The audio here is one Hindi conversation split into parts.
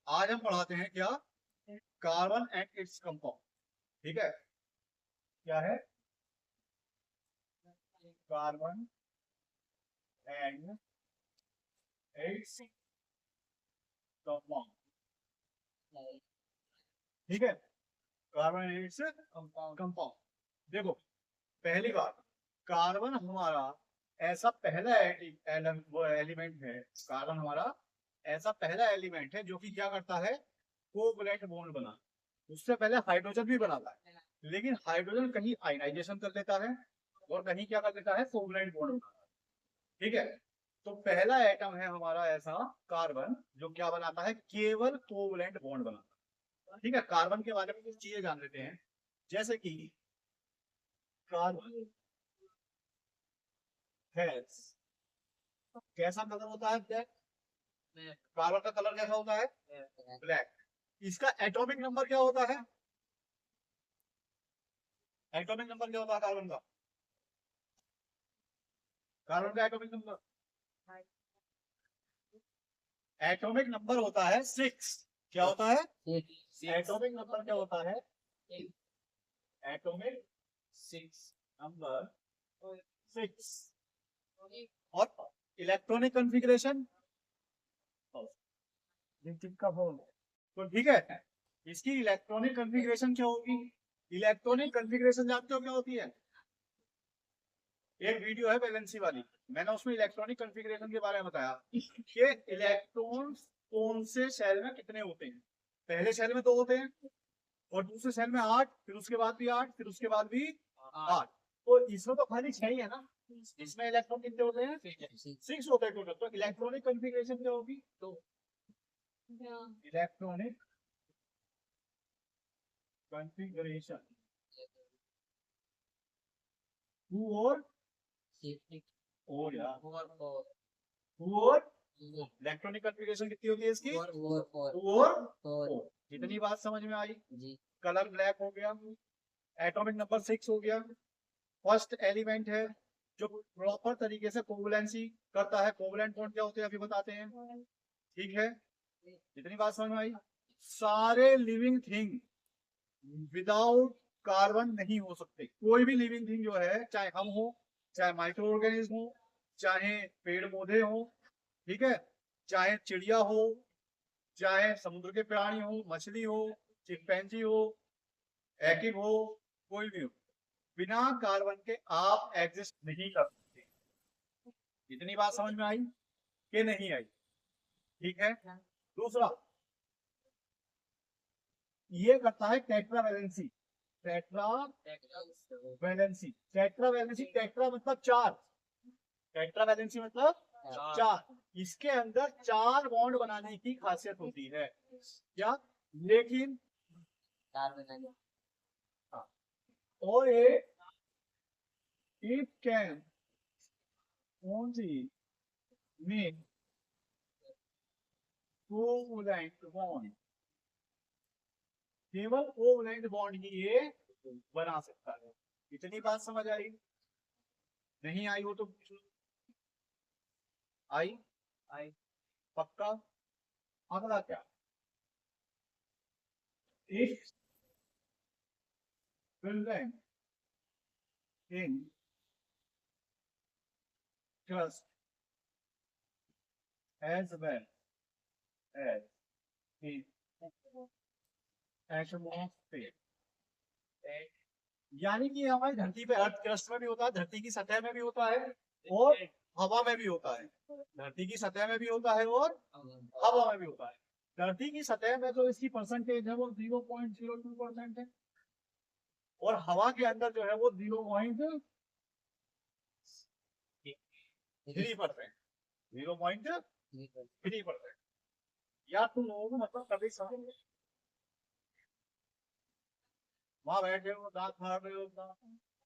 आज हम पढ़ाते हैं क्या, कार्बन एंड इट्स कंपाउंड। ठीक है, क्या है, कार्बन एंड इट्स कंपाउंड। ठीक है, कार्बन एंड इट्स कंपाउंड। देखो, पहली बात, कार्बन हमारा ऐसा पहला एलिमेंट है, कार्बन हमारा ऐसा पहला एलिमेंट है जो कि क्या करता है, कोवैलेंट बॉन्ड बना। उससे पहले हाइड्रोजन भी बनाता है, लेकिन हाइड्रोजन कहीं आयनाइजेशन कर देता है और कहीं क्या कर देता है, कोवैलेंट बॉन्ड। ठीक है, तो पहला एटम है हमारा ऐसा कार्बन जो क्या बनाता है, केवल कोवैलेंट बॉन्ड बनाता है। ठीक है, कार्बन के बारे में कुछ चीजें जान लेते हैं, जैसे कि कार्बन हैज, कैसा कलर होता है, ब्लैक। कार्बन का कलर कैसा होता है, ब्लैक। इसका एटॉमिक नंबर क्या होता है, एटॉमिक नंबर क्या होता है कार्बन का, कार्बन का एटॉमिक नंबर, एटॉमिक नंबर होता है 6। क्या होता है, एटॉमिक नंबर क्या होता है, एटॉमिक 6 नंबर 6। और इलेक्ट्रॉनिक कॉन्फ़िगरेशन, तो ठीक है, इसकी इलेक्ट्रॉनिक कॉन्फ़िगरेशन क्या होगी, इलेक्ट्रॉनिक कॉन्फ़िगरेशन जानते हो क्या होती है, एक वीडियो है वैलेंसी वाली, मैंने उसमें इलेक्ट्रॉनिक कॉन्फ़िगरेशन के बारे में बताया कि इलेक्ट्रॉन कौन से सेल में कितने होते हैं। पहले सेल में 2 होते हैं और दूसरे सेल में 8, फिर उसके बाद भी 8, फिर उसके बाद भी 8। तो इसमें तो खाली 6 ही है ना, इसमें इलेक्ट्रॉन कितने होते हैं, 6 होते हैं टोटल। तो इलेक्ट्रॉनिक कॉन्फ़िगरेशन क्या होगी, तो इलेक्ट्रॉनिक कॉन्फ़िगरेशन 2 और यार 2 और इलेक्ट्रॉनिक कॉन्फ़िगरेशन कितनी होती है इसकी, 2 और 4। कितनी बात समझ में आई, कलर ब्लैक हो गया, एटॉमिक नंबर 6 हो गया, फर्स्ट एलिमेंट है जो प्रॉपर तरीके से कोवैलेंसी करता है। कोवैलेंट बॉन्ड क्या होते हैं अभी बताते हैं। ठीक है, जितनी बात समझ में आई, सारे लिविंग थिंग विदाउट कार्बन नहीं हो सकते। कोई भी लिविंग थिंग जो है, चाहे हम हो, चाहे माइक्रो ऑर्गेनिज्म हो, चाहे पेड़ पौधे हो, ठीक है, चाहे चिड़िया हो, चाहे समुद्र के प्राणी हो, मछली हो, चिंपैंजी हो, एकिड हो, कोई भी हो, बिना कार्बन के आप एग्जिस्ट नहीं कर सकते। इतनी बात समझ में आई कि नहीं आई, ठीक है। दूसरा, ये करता है tetra valency, tetra valency, tetra valency, tetra मतलब 4, टेट्रा वैलेंसी मतलब 4। इसके अंदर 4 बॉन्ड बनाने की खासियत होती है, क्या, लेकिन हाँ, और ये it can only make covalent bond, केवल कोवैलेंट बॉन्ड ही ये बना सकता है। इतनी बात समझ आई, नहीं आई हो तो आई, आई पक्का। अगला क्या, if Finland in trust as well as the atmosphere, यानी कि हमारी धरती पे अर्थ क्रस्ट में भी होता है, धरती की सतह में भी होता है और हवा में भी होता है। धरती की सतह में भी होता है और हवा में भी होता है। धरती की सतह में जो इसकी परसेंटेज है वो 0.02% है और हवा के अंदर जो है वो 0.3%, 0.3%। या तुम लोगों को मतलब कभी समझ, वहां बैठे हो, दांत फाड़ रहे हो,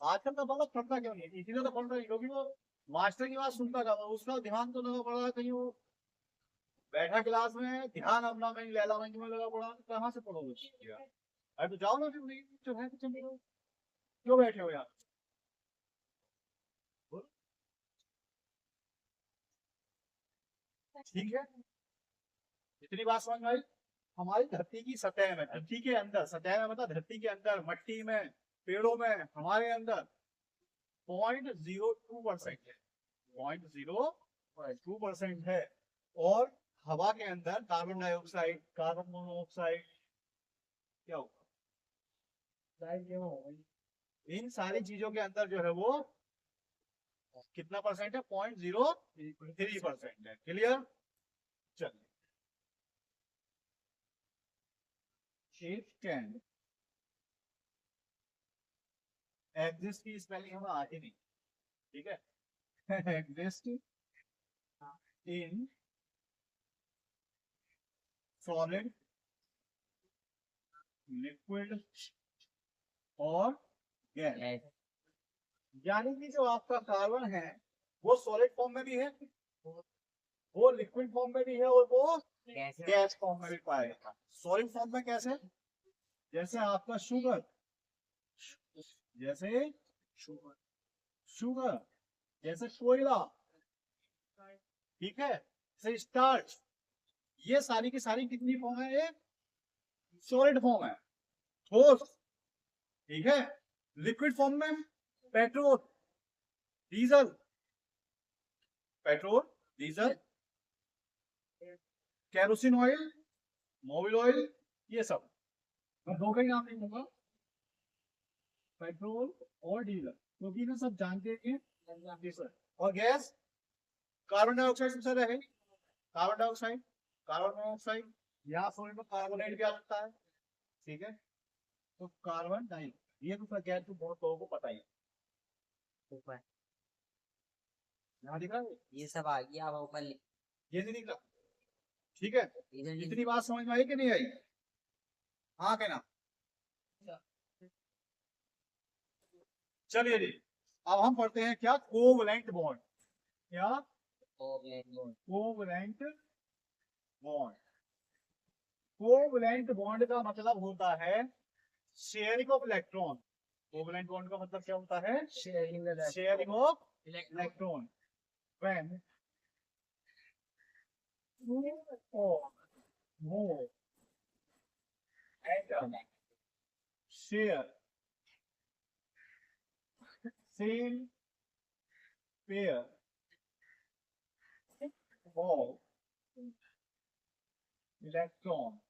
आजकल का बालक पढ़ता क्यों नहीं, इसीलिए तो पढ़ रहे हैं, क्योंकि वो मास्टर की बात सुनता था, उसका ध्यान तो लगा पड़ा कहीं, वो बैठा क्लास में ध्यान अपना कहीं लैला में लगा पड़ा, कहाँ से पढ़ोगे। अरे तो जाओ ना फिर, नहीं जो है तो चले जाओ, क्यों बैठे हो यार। ठीक है, इतनी बात समझ में आई। हमारी धरती की सतह में, धरती के अंदर, सतह में मतलब धरती के अंदर, मट्टी में, पेड़ों में, हमारे अंदर 0.02% है, 0.02% है। और हवा के अंदर कार्बन डाइऑक्साइड, कार्बन मोनोऑक्साइड, क्या होगा, इन सारी चीजों के अंदर जो है वो कितना परसेंट है, 0.03% है। क्लियर? चलिए, it can exist की स्पेलिंग हमें आती नहीं, ठीक है। exist in solid, liquid और गैस। यानी कि जो आपका कार्बन है वो सॉलिड फॉर्म में भी है, वो लिक्विड फॉर्म में भी है और वो गैस फॉर्म में भी पाएगा। सॉलिड फॉर्म में कैसे? जैसे आपका शुगर, जैसे शुगर, जैसे कोयला, ठीक है, जैसे स्टार्च, ये सारी की सारी कितनी फॉर्म है, ये सॉलिड फॉर्म है, ठोस, ठीक है। लिक्विड फॉर्म में petrol, diesel, petrol, diesel, kerosene oil, mobil oil, ये सब मैं दो का ही नाम नहीं दूंगा, पेट्रोल और डीजल, क्योंकि ना सब जानते हैं। और गैस, कार्बन डाइऑक्साइड सबसे रहे, कार्बन डाइऑक्साइड, कार्बन मोनोऑक्साइड, यहाँ सॉलिड में कार्बोनेट भी आ सकता है, ठीक है। तो कार्बन डाइऑक्साइड, ये तो गैस तो बहुत लोगों को पता ही है। यहाँ दिख रहा है, ये सब आ गया, अब ऊपर ये नहीं दिख रहा, ठीक है। इतनी बात समझ में आई कि नहीं आई? हाँ कहना। चलिए जी, अब हम पढ़ते हैं क्या, कोवलेंट बॉन्ड। क्या? Covalent bond. कोवलेंट बॉन्ड का मतलब होता है sharing of electron. Covalent bond का मतलब क्या होता है, sharing of electron. when two or more atoms share same pair of electrons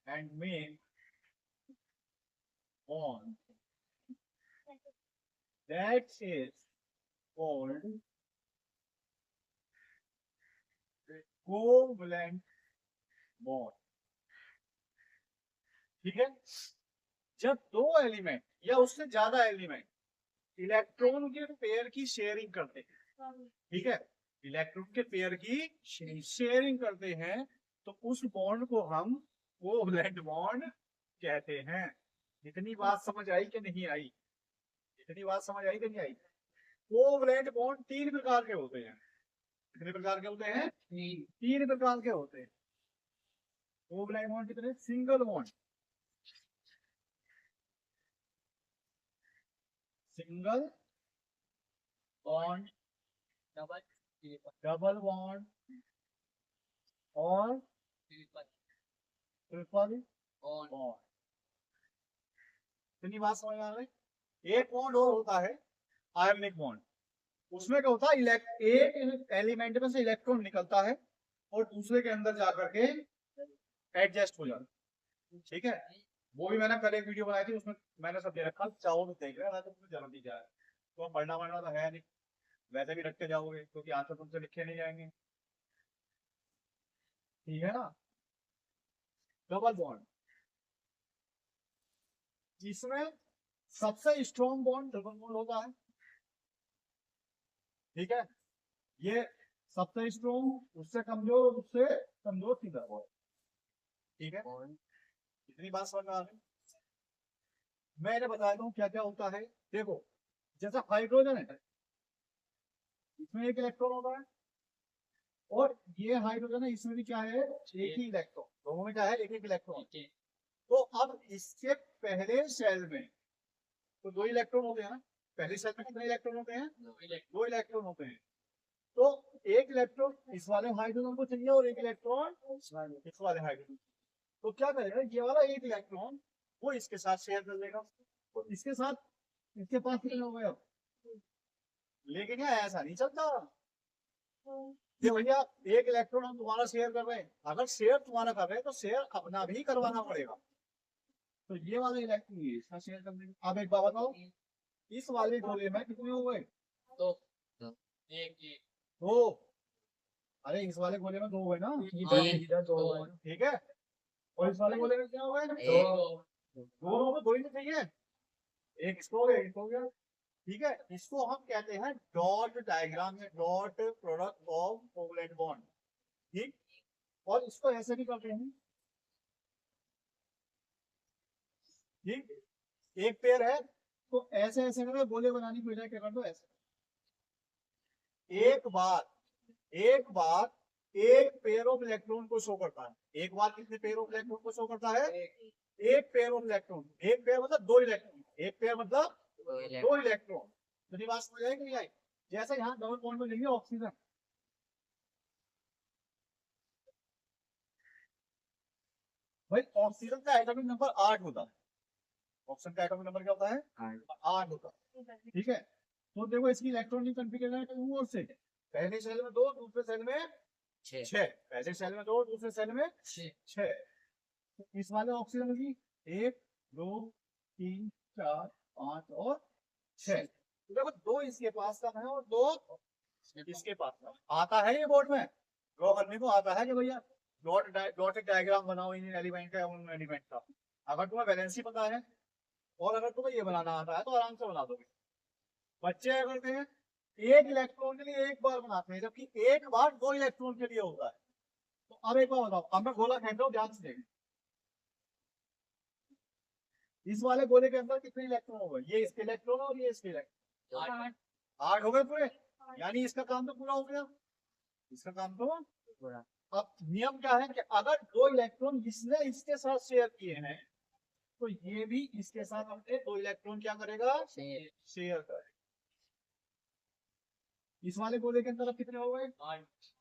and make bond, that is called covalent bond, ठीक है। जब दो एलिमेंट या उससे ज्यादा एलिमेंट इलेक्ट्रॉन के पेयर की शेयरिंग करते हैं, ठीक है, इलेक्ट्रॉन के पेयर की शेयरिंग करते हैं, तो उस बॉन्ड को हम कोवलेंट बॉन्ड कहते हैं। इतनी बात समझ आई कि नहीं आई? इतनी बात समझ आई कि नहीं आई? कोवलेंट बॉन्ड तीन प्रकार के होते हैं। कितने प्रकार के होते हैं? तीन प्रकार के होते हैं। कोवलेंट बॉन्ड कितने? Single bond, single bond, double bond और ट्रिपल बॉन्ड। इतनी बात समझ आ रही? एक बॉन्ड और होता है आयनिक बॉन्ड। उसमें क्या होता है, एक एलिमेंट में से इलेक्ट्रॉन निकलता है और दूसरे के अंदर जाकर के एडजस्ट हो जाता है, ठीक है। वो भी मैंने कल एक वीडियो बनाई थी, उसमें मैंने सब दे रखा, चाहो तो देख रहे, तो जरूर दी जा रहा है। तो पढ़ना वढ़ना तो है नहीं, वैसे भी रखते जाओगे क्योंकि आंसर तुमसे लिखे नहीं जाएंगे, ठीक है ना। डबल बॉन्ड, जिसमें सबसे स्ट्रॉन्ग बॉन्ड डबल बॉन्ड होता है, ठीक है। ये सबसे स्ट्रॉन्ग, उससे कमजोर, उससे कमजोर सीधा बॉन्ड, ठीक है। इतनी बात समझ में आ गई? मैंने बताया हूँ क्या क्या होता है। देखो, जैसा हाइड्रोजन है, इसमें एक इलेक्ट्रॉन होता है, और ये हाइड्रोजन है, इसमें भी क्या है, एक ही इलेक्ट्रॉन। दोनों में क्या है, एक एक इलेक्ट्रॉन। तो अब इसके पहले सेल में तो दो इलेक्ट्रॉन होते हैं ना, पहली सेल में कितने इलेक्ट्रॉन होते हैं, दो इलेक्ट्रॉन होते हैं। तो एक इलेक्ट्रॉन इस वाले हाइड्रोजन को चाहिए और एक इलेक्ट्रॉन इस वाले हाइड्रोजन। तो क्या करेगा, ये वाला एक इलेक्ट्रॉन वो इसके साथ शेयर कर लेगा, तो इसके साथ इसके पास कितने हो गए अब। लेकिन यार ऐसा नहीं चलता कि भैया एक इलेक्ट्रॉन हम तुम्हारा शेयर कर रहे हैं, अगर शेयर तुम्हारा कर रहे हैं तो शेयर अपना भी करवाना पड़ेगा। तो ये वाला इलेक्ट्रॉन इसका शेयर कर देगा। अब एक बात बताओ, इस वाले गोले में कितने हो गए, तो एक दो। अरे इस वाले गोले में दो हुए ना, इधर दो ठीक है, और इस वाले गोले में क्या हुए, एक दोनों में दो ही तो चाहिए, एक इसको हो गया, एक इसको हो गया, ठीक है। इसको हम कहते हैं डॉट डायग्राम या dot product of covalent bond, ठीक। और इसको ऐसे भी करते हैं, ठीक, एक पेयर है तो ऐसे ऐसे करके गोले बनाने की बजाय क्या कर दो, ऐसे एक बार एक पेयर ऑफ इलेक्ट्रॉन को शो करता है। एक बार कितने पेयर ऑफ इलेक्ट्रॉन को शो करता है, एक पेयर ऑफ इलेक्ट्रॉन। एक पेयर मतलब दो इलेक्ट्रॉन, एक पेयर मतलब दो इलेक्ट्रॉन। तो बात समझ आएगी नहीं आई। जैसे यहाँ डबल बॉन्ड में लेंगे ऑक्सीजन, भाई ऑक्सीजन का एटॉमिक नंबर 8 होता है, ऑक्सीजन का एटॉमिक नंबर क्या होता है, 8 होता है, ठीक है। तो देखो इसकी इलेक्ट्रॉनिक कॉन्फ़िगरेशन है से पहले सेल में 2, दूसरे सेल में 6, पहले सेल में 2, दूसरे सेल में 6। तो इस वाले ऑक्सीजन की 1 2 3 4 5 और 6। तो देखो 2 इसके पास का है और 2 इसके पास का आता है। ये बोर्ड में ड्रॉ करने को आता है कि भैया डॉटेड डायग्राम बनाओ इन एलिमेंट का, उन एलिमेंट का। अगर तुम्हें वैलेंसी पता है और अगर तुम्हें ये बनाना आता है तो आराम से बना दोगे। बच्चे क्या करते हैं, एक इलेक्ट्रॉन के लिए एक बार बनाते हैं, जबकि एक बार 2 इलेक्ट्रॉन के लिए होता है। तो अब एक बार बताओ, अब मैं गोला फेंक रहा हूँ, ध्यान से देखो इस वाले गोले के अंदर कितने इलेक्ट्रॉन हो गए, ये इसके इलेक्ट्रॉन और ये इसके इलेक्ट्रॉन 8 हो गए पूरे, यानी इसका काम तो पूरा हो गया, इसका काम तो पूरा। अब नियम क्या है कि अगर 2 इलेक्ट्रॉन इसने इसके साथ शेयर किए हैं तो ये भी इसके साथ अपने 2 इलेक्ट्रॉन क्या करेगा, शेयर करेगा। इस वाले गोले के अंदर अब कितने हो गए,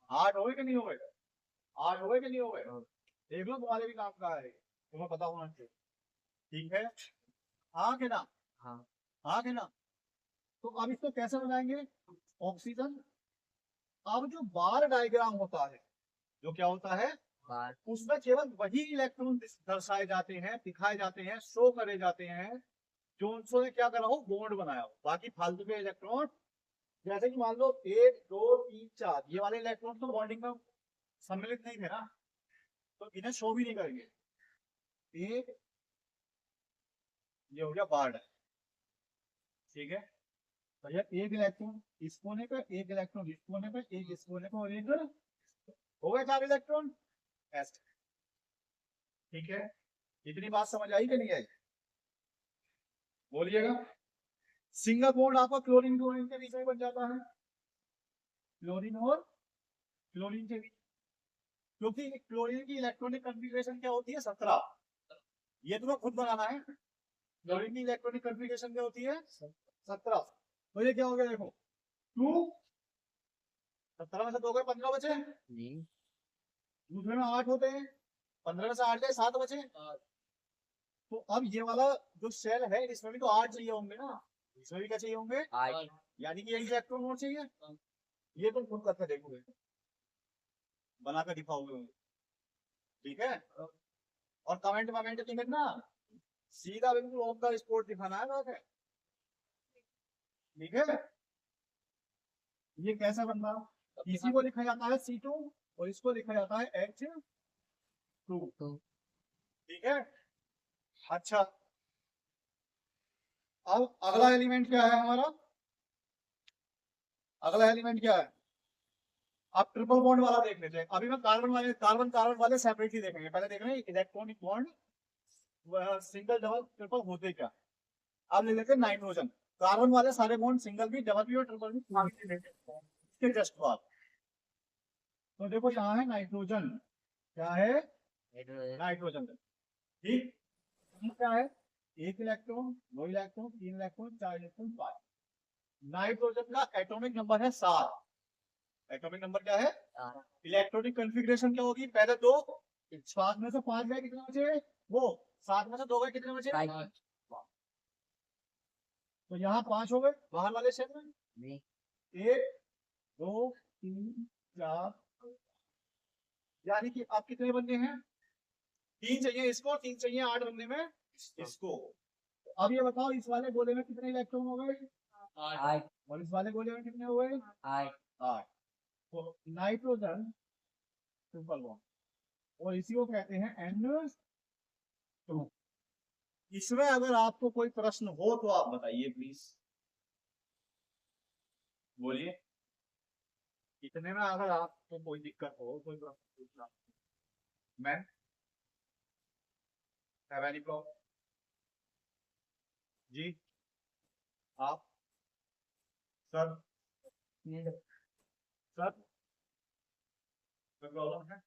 8 हो गए कि नहीं हो गए, 8 हो गए कि नहीं हो गए। देख लो तुम्हारे भी काम का है, तुम्हें पता होना चाहिए, ठीक है। हाँ के ना, हाँ के ना। तो अब इसको कैसे बनाएंगे, ऑक्सीजन। अब जो बार डायग्राम होता है, जो क्या होता है, उसमें केवल वही इलेक्ट्रॉन दर्शाए जाते हैं, दिखाए जाते हैं, शो करे जाते हैं जो उन्होंने क्या करा हो, बॉन्ड बनाया हो। बाकी फालतू के इलेक्ट्रॉन, जैसे कि मान लो 1 2 3 4 ये वाले इलेक्ट्रॉन तो बॉन्डिंग में सम्मिलित नहीं थे ना, तो इन्हें शो भी नहीं करेंगे। एक ये हो गया बार, ठीक है भैया। एक इलेक्ट्रॉन इस कोने पे, एक इलेक्ट्रॉन इस कोने पे, एक इस कोने पे और एक हो गए 4 इलेक्ट्रॉन ऐसे, ठीक है। इतनी बात समझ आई कि नहीं आई, बोलिएगा। सिंगल बॉन्ड आपका क्लोरीन क्लोरीन के बीच में बन जाता है, क्लोरीन और क्लोरीन के बीच, क्योंकि क्लोरीन की इलेक्ट्रॉनिक कॉन्फ़िगरेशन क्या होती है, 17। ये तुम्हें खुद बनाना है। क्लोरीन की इलेक्ट्रॉनिक कॉन्फ़िगरेशन क्या होती है, 17। तो ये क्या हो गया, देखो 2 17 में से 2 गए 15 बचे, दूसरे में 8 होते हैं, 15 में से 8 गए 7 बचे। तो अब ये वाला जो सेल है इसमें भी तो 8 चाहिए होंगे ना, इसमें भी क्या चाहिए होंगे, यानी कि एक इलेक्ट्रॉन और चाहिए। ये तुम खुद करके देखोगे, बनाकर दिखाओगे, ठीक है। और कमेंट वमेंट नहीं करना, सीधा बिल्कुल ऑन द स्पॉट दिखाना है बात है, ठीक है। ये कैसा बनना, इसी को लिखा जाता है C2 और इसको लिखा जाता है H2, ठीक है। अच्छा अब अगला एलिमेंट क्या है हमारा, अगला एलिमेंट क्या है, आप ट्रिपल बॉन्ड वाला देख लेते हैं। अभी मैं कार्बन वाले सेपरेटली देखेंगे, पहले देख रहे हैं electronic bond single double triple होते क्या। अब ले लेते हैं नाइट्रोजन, कार्बन वाले सारे बॉन्ड सिंगल भी, डबल भी और ट्रिपल भी इसके जस्ट बाद। तो देखो यहाँ है नाइट्रोजन, क्या है, नाइट्रोजन, ठीक। क्या है, 1 electron 2 electron 3 electron 4 electron 5। Nitrogen का एटॉमिक नंबर है 7, एटॉमिक नंबर क्या है? इलेक्ट्रॉनिक कॉन्फ़िगरेशन क्या होगी? पहले दो, 7 में से 5 गए, कितने बचे? वो 7 में से 2 गए, कितने बचे? तो यहाँ 5 हो गए बाहर वाले सेट में। 1 2 3 4, यानी कि आप कितने बंदे हैं? 3 चाहिए इसको, 3 चाहिए 8 बनने में इसको। अब ये बताओ इस वाले गोले में कितने इलेक्ट्रॉन हो गए? 8 और इस वाले गोले में कितने हो गए? 8। तो नाइट्रोजन ट्रिपल बॉन्ड, और इसी को कहते हैं N2। इसमें अगर आपको कोई प्रश्न हो तो आप बताइए प्लीज, बोलिए। इतने में अगर आपको कोई दिक्कत हो, कोई प्रश्न पूछना, मैं हैव एनी प्रॉब्लम? जी आप सर, सर कोई प्रॉब्लम है?